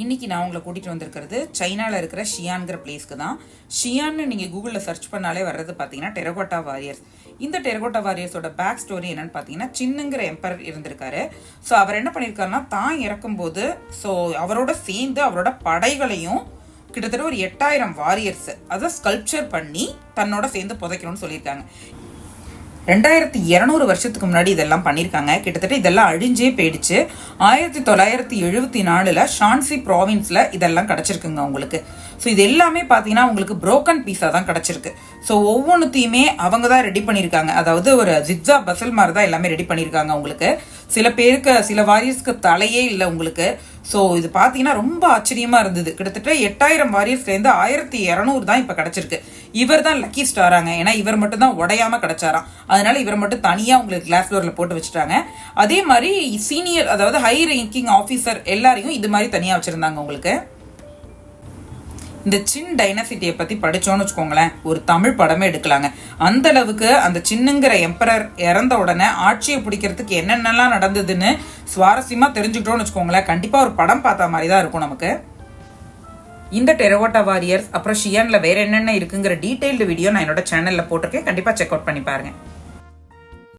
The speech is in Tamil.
இன்னைக்கு நான் உங்களை கூட்டிகிட்டு வந்திருக்கிறது சைனாவில் இருக்கிற ஷியான்கிற பிளேஸ்க்கு தான். ஷியான்னு நீங்கள் கூகுளில் சர்ச் பண்ணாலே வர்றது பார்த்தீங்கன்னா டெரகோட்டா வாரியர்ஸ். இந்த டெரகோட்டா வாரியர்ஸோட பேக் ஸ்டோரி என்னன்னு பார்த்தீங்கன்னா, சின்னுங்கிற எம்பரர் இருந்திருக்காரு. ஸோ அவர் என்ன பண்ணியிருக்காருன்னா, தான் இறக்கும்போது ஸோ அவரோட சேர்ந்து அவரோட படைகளையும் கிட்டத்தட்ட ஒரு 8000 வாரியர்ஸ் அதை ஸ்கல்ப்சர் பண்ணி தன்னோட சேர்ந்து புதைக்கணும்னு சொல்லியிருக்காங்க. 2200 வருஷத்துக்கு முன்னாடி இதெல்லாம் பண்ணியிருக்காங்க. கிட்டத்தட்ட இதெல்லாம் அழிஞ்சே போயிடுச்சு. 1974 ஷான்சி ப்ராவின்ஸில் இதெல்லாம் கிடச்சிருக்குங்க உங்களுக்கு. ஸோ இது எல்லாமே பார்த்தீங்கன்னா உங்களுக்கு புரோக்கன் பீஸாக தான் கிடச்சிருக்கு. ஸோ ஒவ்வொன்றுத்தையுமே அவங்க தான் ரெடி பண்ணியிருக்காங்க. அதாவது ஒரு ஜிக்ஸா பசல் மாதிரி தான் எல்லாமே ரெடி பண்ணியிருக்காங்க உங்களுக்கு. சில பேருக்கு சில வாரியர்ஸ்க்கு தலையே இல்லை உங்களுக்கு. ஸோ இது பார்த்தீங்கன்னா ரொம்ப ஆச்சரியமாக இருந்தது. கிட்டத்தட்ட 8000 வாரியர்ஸ்லேருந்து 1200 தான் இப்போ கிடச்சிருக்கு. இவர் தான் லக்கி ஸ்டாராங்க. ஏன்னா இவர் மட்டும் தான் உடையாமல் கிடச்சாராம். அதனால இவர் மட்டும் தனியாக உங்களுக்கு கிளாஸ் ஃப்ளோரில் போட்டு வச்சுட்டாங்க. அதே மாதிரி சீனியர் அதாவது ஹை ரேங்கிங் ஆஃபீஸர் எல்லாரையும் இது மாதிரி தனியாக வச்சுருந்தாங்க உங்களுக்கு. இந்த சின் டைனசிட்டியை பற்றி படித்தோன்னு வச்சுக்கோங்களேன், ஒரு தமிழ் படமே எடுக்கலாங்க. அந்த அளவுக்கு அந்த சின்னுங்கிற எம்பரர் இறந்த உடனே ஆட்சியை பிடிக்கிறதுக்கு என்னென்னலாம் நடந்ததுன்னு சுவாரஸ்யமாக தெரிஞ்சுக்கிட்டோன்னு வச்சுக்கோங்களேன், கண்டிப்பாக ஒரு படம் பார்த்த மாதிரி தான் இருக்கும் நமக்கு. இந்த டெரகோட்டா வாரியர்ஸ் அப்புறம் ஷியான்ல வேற என்னென்ன இருக்குங்கிற டீடைல்டு வீடியோ நான் என்னோட சேனலில் போட்டிருக்கேன். கண்டிப்பாக செக் அவுட் பண்ணி பாருங்க.